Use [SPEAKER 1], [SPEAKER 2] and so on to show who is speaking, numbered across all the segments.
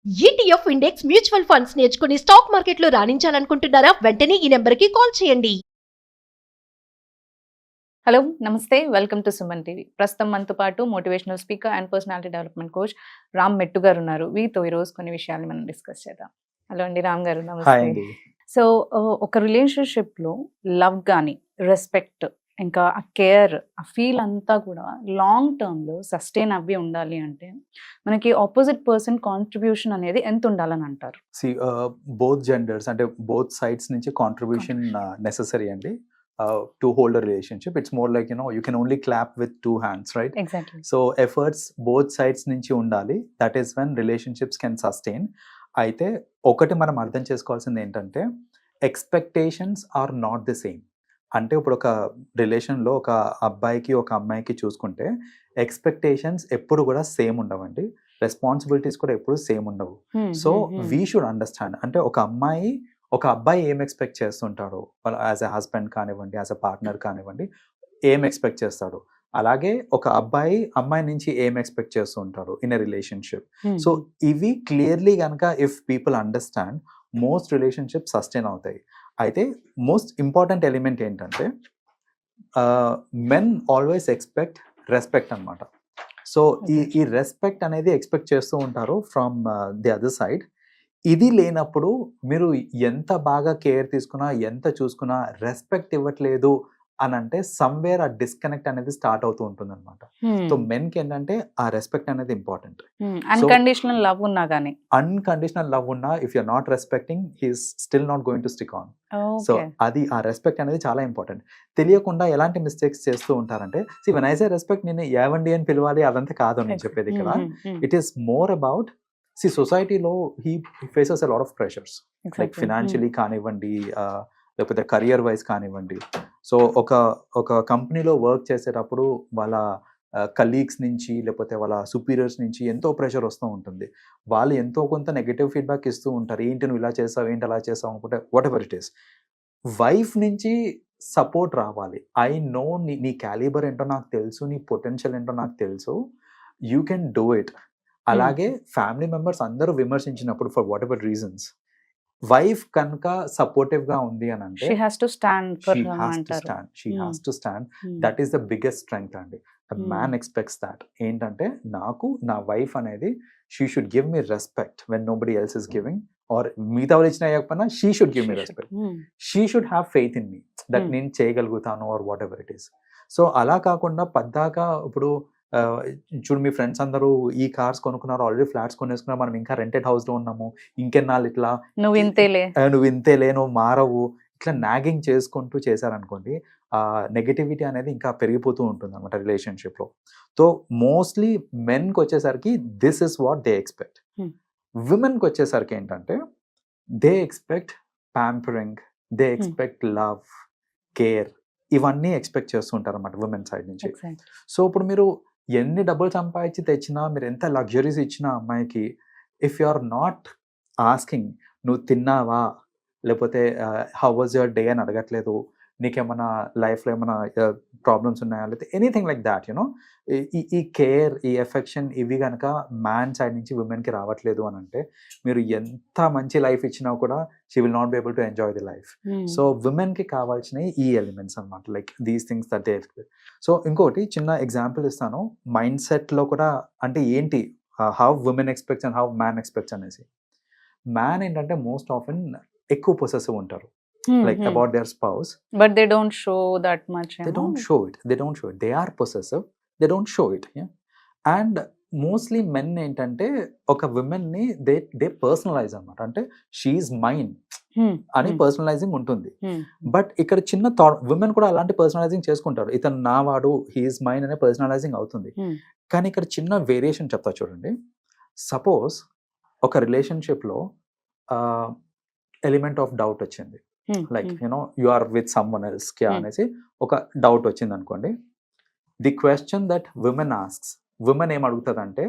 [SPEAKER 1] ETF index mutual funds నేర్చుకుని stock మార్కెట్లో రాణించాలనుకుంటున్నారా? వెంటనే ఈ నెంబర్కి కాల్ చేయండి.
[SPEAKER 2] హలో నమస్తే, వెల్కమ్ టు సుమన్ టీవీ. ప్రస్తుతం మనతో పాటు motivational speaker and personality development coach Ram మెట్టు గారు ఉన్నారు. వీరితో ఈరోజు కొన్ని విషయాలు మనం డిస్కస్ చేద్దాం. హలో అండి రామ్ గారు, నమస్తే. సో ఒక రిలేషన్షిప్లో లవ్ కానీ రెస్పెక్ట్ ఇంకా ఆ కేర్ ఆ ఫీల్ అంతా కూడా లాంగ్ టర్మ్లో సస్టైన్ అవ్వి ఉండాలి అంటే మనకి ఆపోజిట్ పర్సన్ కాంట్రిబ్యూషన్ అనేది ఎంత ఉండాలని అంటారు?
[SPEAKER 3] బోత్ జెండర్స్ అంటే బోత్ సైడ్స్ నుంచి కాంట్రిబ్యూషన్ నెసెసరీ అండి to hold a relationship. It's more like, you can only clap with two hands, right?
[SPEAKER 2] Exactly.
[SPEAKER 3] So efforts both sides నుంచి ఉండాలి. That is when relationships can sustain. అయితే ఒకటి మనం అర్థం చేసుకోవాల్సింది ఏంటంటే expectations are not the same. అంటే ఇప్పుడు ఒక రిలేషన్లో ఒక అబ్బాయికి ఒక అమ్మాయికి చూసుకుంటే ఎక్స్పెక్టేషన్స్ ఎప్పుడు కూడా సేమ్ ఉండవండి, రెస్పాన్సిబిలిటీస్ కూడా ఎప్పుడు సేమ్ ఉండవు. సో వీ షుడ్ అండర్స్టాండ్, అంటే ఒక అబ్బాయి ఏం ఎక్స్పెక్ట్ చేస్తుంటాడు యాజ్ ఎ హస్బెండ్ కానివ్వండి, యాజ్ ఎ పార్ట్నర్ కానివ్వండి, ఏం ఎక్స్పెక్ట్ చేస్తాడు, అలాగే ఒక అమ్మాయి నుంచి ఏం ఎక్స్పెక్ట్ చేస్తూ ఉంటాడు ఇన్ ఎ రిలేషన్షిప్. సో ఇవి క్లియర్లీ కనుక if people understand, most relationship sustain అవుతాయి. అయితే మోస్ట్ ఇంపార్టెంట్ ఎలిమెంట్ ఏంటంటే మెన్ ఆల్వేస్ ఎక్స్పెక్ట్ రెస్పెక్ట్ అనమాట. సో ఈ రెస్పెక్ట్ అనేది ఎక్స్పెక్ట్ చేస్తూ ఉంటారు ఫ్రమ్ ది అదర్ సైడ్. ఇది లేనప్పుడు మీరు ఎంత బాగా కేర్ తీసుకున్నా, ఎంత చూసుకున్నా రెస్పెక్ట్ ఇవ్వట్లేదు అని అంటే సమ్వేర్ ఆ డిస్కనెక్ట్ అనేది స్టార్ట్ అవుతూ ఉంటుంది అనమాట. సో మెన్ కి ఏంటంటే ఆ రెస్పెక్ట్ అనేది ఇంపార్టెంట్.
[SPEAKER 2] అన్కండిషనల్ లవ్ ఉన్నా కానీ,
[SPEAKER 3] అన్కండిషనల్ లవ్ ఉన్నా if you're not respecting, he is still not going to stick on. So అది ఆ రెస్పెక్ట్ అనేది చాలా ఇంపార్టెంట్. తెలియకుండా ఎలాంటి మిస్టేక్స్ చేస్తూ ఉంటారంటే, వెన్ ఐ సే రెస్పెక్ట్, నేను ఏవండి అని పిలవాలి అదంతా కాదు నేను చెప్పేది ఇక్కడ. ఇట్ ఈస్ మోర్ అబౌట్, సొసైటీలో he faces a lot of pressures, like financially కానివ్వండి, లేకపోతే కెరియర్ వైజ్ కానివ్వండి. సో ఒక కంపెనీలో వర్క్ చేసేటప్పుడు వాళ్ళ కలీగ్స్ నుంచి లేకపోతే వాళ్ళ సుపీరియర్స్ నుంచి ఎంతో ప్రెషర్ వస్తూ ఉంటుంది. వాళ్ళు ఎంతో కొంత నెగటివ్ ఫీడ్బ్యాక్ ఇస్తూ ఉంటారు, ఏంటి నువ్వు ఇలా చేస్తావు, ఏంటి అలా చేస్తావు అనుకుంటే, whatever it is. Wife నుంచి సపోర్ట్ రావాలి. ఐ నో నీ క్యాలిబర్ ఏంటో నాకు తెలుసు, నీ పొటెన్షియల్ ఏంటో నాకు తెలుసు, యూ కెన్ డూ ఇట్. అలాగే ఫ్యామిలీ మెంబర్స్ అందరూ విమర్శించినప్పుడు for whatever reasons, wife కనుక సపోర్టివ్ గా ఉంది అని అంటే,
[SPEAKER 2] she has to stand.
[SPEAKER 3] That is the biggest strength అండి. Man expects that. ఏంటంటే నా వైఫ్ అనేది she should give me respect when nobody else is giving, or మిగతా వాళ్ళు ఇచ్చినా ఇవ్వకపోయినా she should give me respect. She should have faith in me that నేను చేయగలుగుతాను or whatever it is. So అలా కాకుండా పద్దాకా ఇప్పుడు చూడు మీ ఫ్రెండ్స్ అందరూ ఈ కార్స్ కొనుక్కున్నారు, ఆల్రెడీ ఫ్లాట్స్ కొనేసుకున్నారు, మనం ఇంకా రెంటెడ్ హౌస్ లో ఉన్నాము, ఇంకెన్నాళ్ళు ఇట్లా నువ్వు ఇంతేలే నువ్వు మారవు, ఇట్లా నాగింగ్ చేసుకుంటూ చేశారనుకోండి, ఆ నెగటివిటీ అనేది ఇంకా పెరిగిపోతూ ఉంటుంది అనమాట రిలేషన్షిప్ లో. సో మోస్ట్లీ మెన్కి వచ్చేసరికి this is what they expect. విమెన్కి వచ్చేసరికి ఏంటంటే they expect pampering, they expect love, care, ఇవన్నీ ఎక్స్పెక్ట్ చేస్తుంటారు అన్నమాట విమెన్ సైడ్ నుంచి. సో ఇప్పుడు మీరు ఎన్ని డబ్బులు సంపాదించి తెచ్చినా, మీరు ఎంత లగ్జరీస్ ఇచ్చినా అమ్మాయికి, if you are not asking నువ్వు తిన్నావా, లేకపోతే హౌ వాజ్ యువర్ డే అని అడగట్లేదు, నీకేమైనా లైఫ్లో ఏమైనా ప్రాబ్లమ్స్ ఉన్నాయా, లేకపోతే ఎనీథింగ్ లైక్ దాట్, ఈ కేర్, ఈ ఎఫెక్షన్, ఇవి కనుక మ్యాన్ సైడ్ నుంచి విమెన్కి రావట్లేదు అని అంటే, మీరు ఎంత మంచి లైఫ్ ఇచ్చినా కూడా she will not be able to enjoy the life. So విమెన్కి కావాల్సినవి ఈ ఎలిమెంట్స్ అనమాట, like these things that they expect. So ఇంకోటి చిన్న ఎగ్జాంపుల్ ఇస్తాను మైండ్ సెట్లో కూడా, అంటే ఏంటి how women expects and how man expects అనేసి. మ్యాన్ ఏంటంటే మోస్ట్ ఆఫెన్ ఎక్కువ పొసెసివ్ ఉంటారు, like about their spouse,
[SPEAKER 2] but they don't show that much.
[SPEAKER 3] They don't show it. They are possessive, they don't show it. And mostly men ఏంటంటే ఒక women ని they personalise అన్నమాట, అంటే she is mine అని పర్సనలైజింగ్ ఉంటుంది. But ఇక్కడ చిన్న థాట్, విమెన్ కూడా అలాంటి పర్సనలైజింగ్ చేసుకుంటారు, ఇతను నా వాడు, హీఈస్ మైన్ అనే పర్సనలైజింగ్ అవుతుంది. కానీ ఇక్కడ చిన్న వేరియేషన్ చెప్తా చూడండి. సపోజ్ ఒక రిలేషన్షిప్ లో ఎలిమెంట్ ఆఫ్ డౌట్ వచ్చింది, like you are with someone else క్యా అనేసి ఒక డౌట్ వచ్చింది అనుకోండి. The question that women asks, women ఏం అడుగుతుంది అంటే,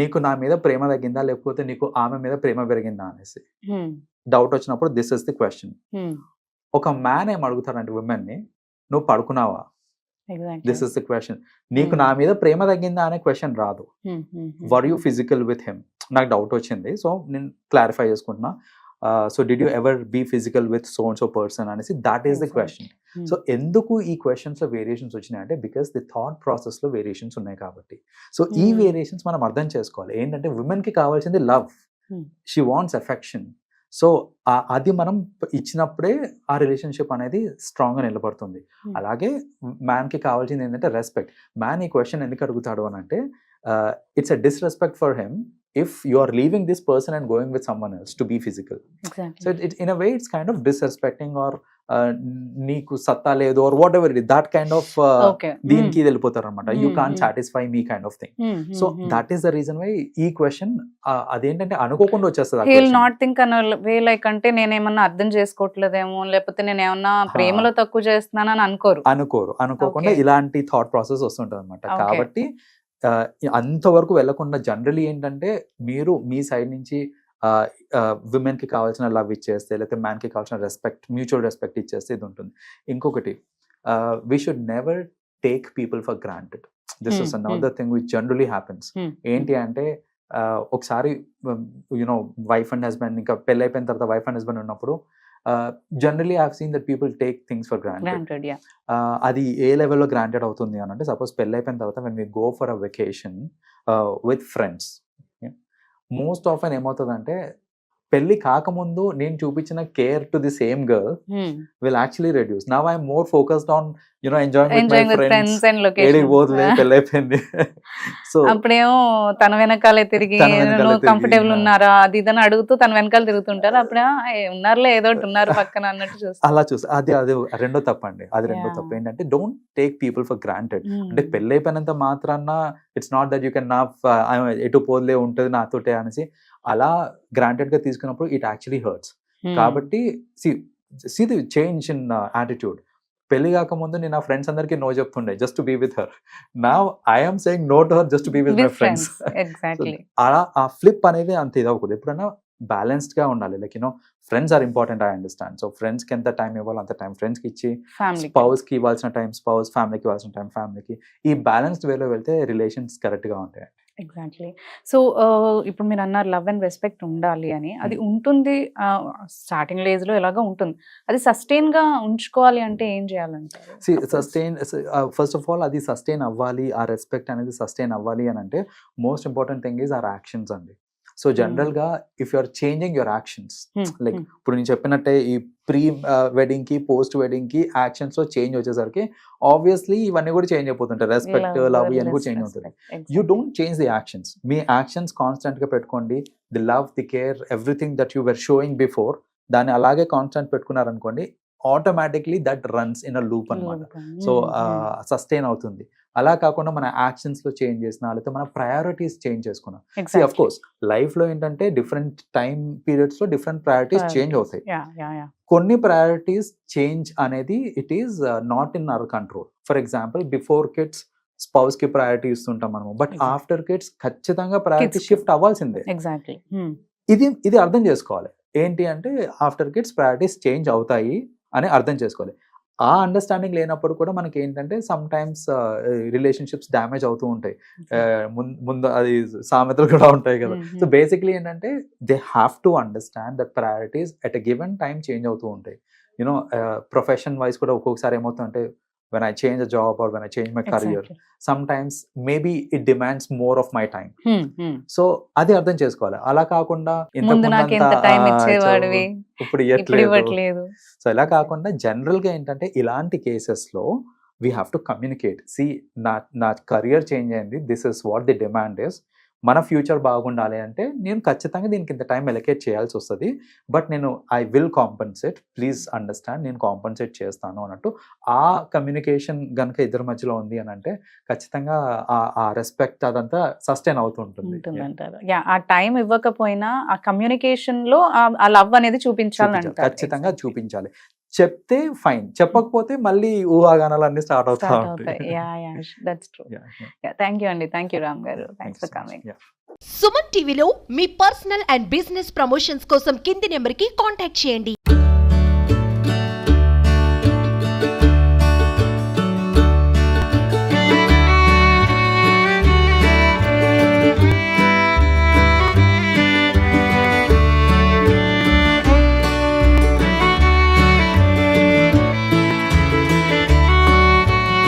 [SPEAKER 3] నీకు నా మీద ప్రేమ తగ్గిందా, లేకపోతే నీకు ఆమె మీద ప్రేమ పెరిగిందా అనేసి డౌట్ వచ్చినప్పుడు దిస్ ఇస్ ది క్వశ్చన్. ఒక మ్యాన్ ఏం అడుగుతాడంటే విమెన్ ని, నువ్వు పడుకున్నావా, దిస్ ఇస్ ది క్వశ్చన్. నీకు నా మీద ప్రేమ తగ్గిందా అనే క్వశ్చన్ రాదు. Were you physical with him, నాకు డౌట్ వచ్చింది, సో నేను క్లారిఫై చేసుకుంటున్నా. So did you ever be physical with so and so person అనేసి, that is the question. So ఎందుకు ఈ క్వశ్చన్స్ లో వేరియేషన్స్ వచ్చినాయి అంటే బికాస్ ది థాట్ ప్రాసెస్ లో వేరియేషన్స్ ఉన్నాయి కాబట్టి. సో ఈ వేరియేషన్స్ మనం అర్థం చేసుకోవాలి. ఏంటంటే ఉమెన్ కి కావాల్సింది love, she wants affection. So అది మనం ఇచ్చినప్పుడే ఆ రిలేషన్షిప్ అనేది స్ట్రాంగ్ గా నిలబడుతుంది. అలాగే మ్యాన్ కి కావాల్సింది ఏంటంటే రెస్పెక్ట్. మ్యాన్ ఈ క్వశ్చన్ ఎందుకు అడుగుతాడు అని అంటే it's a disrespect for him if you are leaving this person and going with someone else to be physical.
[SPEAKER 2] Exactly.
[SPEAKER 3] So it in a way it's kind of disrespecting or నీకు సత్తా లేదు or whatever it is, that kind of దీనికి వెళ్ళిపోతారు అనమాట. You can't satisfy me kind of thing. So that is the reason why ఈ question అదేంటంటే అనుకోకుండా వచ్చేస్తుంది.
[SPEAKER 2] he will not think అన్న వే లైక్ అంటే నేనేమన్నా అర్థం చేసుకోవట్లేదేమో, లేకపోతే నేను ఏమన్నా ప్రేమలో తక్కువ చేస్తున్నానని అనుకోకుండా
[SPEAKER 3] ఇలాంటి థాట్ ప్రాసెస్ వస్తుంటది అనమాట. కాబట్టి అంతవరకు వెళ్లకుండా జనరలీ ఏంటంటే మీరు మీ సైడ్ నుంచి విమెన్ కి కావాల్సిన లవ్ ఇచ్చేస్తే, లేకపోతే మ్యాన్ కి కావాల్సిన రెస్పెక్ట్, మ్యూచువల్ రెస్పెక్ట్ ఇచ్చేస్తే ఇది ఉంటుంది. ఇంకొకటి, we should never take people for granted. This is another thing which generally happens. ఏంటి అంటే ఒకసారి యునో వైఫ్ అండ్ హస్బెండ్, ఇంకా పెళ్ళి అయిపోయిన తర్వాత వైఫ్ అండ్ హస్బెండ్ ఉన్నప్పుడు generally I have seen that people take things for granted. అది ఏ లెవెల్లో గ్రాంటెడ్ అవుతుంది అని అంటే, సపోజ్ పెళ్ళి అయిపోయిన తర్వాత when we go for a vacation with friends, most often ఏమవుతుందంటే పెళ్లి కాకముందు నేను చూపించిన care to the same girl will actually reduce. Now I more focused on enjoying with my friends and location. పెళ్లి అయిపోయింది, సో
[SPEAKER 2] అప్పుడేమో తన వెనకాలే తిరిగి కంఫర్టబుల్ ఉన్నారా అది ఇదని అడుగుతూ తన వెనకాల తిరుగుతుంటారు. అప్పుడే ఉన్నారులే ఏదో ఉన్నారు పక్కన అన్నట్టు చూస్తారు.
[SPEAKER 3] అలా చూస్తారు. అది రెండో తప్పండి. అది రెండో తప్పు ఏంటంటే don't take people for granted. అంటే పెళ్లి అయిపోయినంత మాత్రాన it's not that you can నా ఎటు పోలే ఉంటుంది నాతోటే అనేసి అలా గ్రాంటెడ్ గా తీసుకున్నప్పుడు ఇట్ యాక్చువల్లీ హర్ట్స్. కాబట్టి see the change in attitude. పెళ్లి కాకముందు నేను నా ఫ్రెండ్స్ అందరికి నో చెప్తుండే just to be with her. Now I'm saying no to her just to be with my friends. అలా ఆ ఫ్లిప్ అనేది అంత ఇది అవ్వకూడదు. ఎప్పుడైనా బ్యాలెన్స్డ్ గా ఉండాలి. Like you know friends are important, I understand. So friends కి ఎంత టైం ఇవ్వాలో అంత టైం ఫ్రెండ్స్ కి ఇచ్చి, స్పౌస్ కి ఇవ్వాల్సిన టైం స్పౌస్, ఫ్యామిలీకి ఇవ్వాల్సిన టైం ఫ్యామిలీకి, ఈ బ్యాలెన్స్డ్ వేలో వెళ్తే రిలేషన్స్ కరెక్ట్ గా ఉంటాయి.
[SPEAKER 2] ఎగ్జాక్ట్లీ. సో ఇప్పుడు మీరు అన్నారు లవ్ అండ్ రెస్పెక్ట్ ఉండాలి అని. అది ఉంటుంది స్టార్టింగ్ ఏజ్ లో ఎలాగో ఉంటుంది. అది సస్టైన్ గా ఉంచుకోవాలి అంటే ఏం చేయాలంటే,
[SPEAKER 3] సస్టైన్ ఫస్ట్ ఆఫ్ ఆల్ అది సస్టైన్ అవ్వాలి, ఆ రెస్పెక్ట్ అనేది సస్టైన్ అవ్వాలి అని అంటే most important thing is our actions అండి. సో జనరల్ గా if you are changing your actions, like ఇప్పుడు నేను చెప్పినట్టే ఈ ప్రీ వెడ్డింగ్ కి పోస్ట్ వెడ్డింగ్ కి యాక్షన్స్ లో చేంజ్ వచ్చేసరికి ఆబ్వియస్లీ ఇవన్నీ కూడా చేంజ్ అయిపోతుంటాయి. రెస్పెక్ట్, లవ్ ఇవన్నీ కూడా చేంజ్ అవుతుంది. You don't change the actions. మీ యాక్షన్స్ కాన్స్టెంట్ గా పెట్టుకోండి. The love, the care, everything that you were showing before, దాన్ని అలాగే కాన్స్టెంట్ పెట్టుకున్నారనుకోండి, automatically that runs in a loop అనమాట. సో సస్టైన్ అవుతుంది. అలా కాకుండా మన యాక్షన్స్ లో చేంజ్ చేసినా, లేకపోతే మన ప్రయారిటీస్ చేంజ్ చేసుకున్నాం. అఫ్ కోర్స్ లైఫ్ లో ఏంటంటే డిఫరెంట్ టైం పీరియడ్స్ లో డిఫరెంట్ ప్రయారిటీస్ చేంజ్ అవుతాయి. కొన్ని ప్రయారిటీస్ చేంజ్ అనేది it is not in our control. For example before kids spouse కి ప్రయారిటీ ఇస్తుంటాం మనము, బట్ ఆఫ్టర్ కిడ్స్ ఖచ్చితంగా ప్రయారిటీ షిఫ్ట్ అవ్వాల్సిందే. ఇది అర్థం చేసుకోవాలి. ఏంటి అంటే ఆఫ్టర్ కిడ్స్ ప్రయారిటీస్ చేంజ్ అవుతాయి అని అర్థం చేసుకోవాలి. ఆ అండర్స్టాండింగ్ లేనప్పుడు కూడా మనకి ఏంటంటే సమ్ టైమ్స్ రిలేషన్షిప్స్ డ్యామేజ్ అవుతూ ఉంటాయి. ముందు అది సామెతలు కూడా ఉంటాయి కదా. సో బేసిక్లీ ఏంటంటే they have to understand that priorities at a given time change అవుతూ ఉంటాయి. యూనో ప్రొఫెషన్ వైజ్ కూడా ఒక్కొక్కసారి ఏమవుతుందంటే when I change a job or when I change my career, sometimes maybe it demands more of my time. So అది అర్థం చేసుకోవాలి. అలా కాకుండా ఇప్పుడు ఇవ్వట్లేదు. సో ఇలా కాకుండా జనరల్ గా ఏంటంటే ఇలాంటి కేసెస్ లో we have to communicate. See నా కెరియర్ చేంజ్ అయింది, this is what the demand is. మన ఫ్యూచర్ బాగుండాలి అంటే నేను ఖచ్చితంగా దీనికి ఇంత టైం ఎలకేట్ చేయాల్సి వస్తుంది, బట్ నేను I will compensate, please understand, నేను కాంపన్సేట్ చేస్తాను అన్నట్టు ఆ కమ్యూనికేషన్ గనుక ఇద్దరి మధ్యలో ఉంది అని అంటే ఖచ్చితంగా ఆ రెస్పెక్ట్ అదంతా సస్టైన్ అవుతుంటుంది.
[SPEAKER 2] ఆ టైం ఇవ్వకపోయినా ఆ కమ్యూనికేషన్ లో ఆ లవ్ అనేది చూపించాలి,
[SPEAKER 3] ఖచ్చితంగా చూపించాలి. చెప్తే ఫైన్, చెప్పకపోతే మళ్ళీ ఊహాగానాలు అన్ని స్టార్ట్ అవుతాయి.
[SPEAKER 2] థ్యాంక్ యూ అండి. థ్యాంక్ యూ రామ్ గారు. Thanks for coming.
[SPEAKER 1] సుమన్ టీవీలో మీ పర్సనల్ అండ్ బిజినెస్ ప్రమోషన్స్ కోసం కింది నెంబర్ కి కాంటాక్ట్ చేయండి.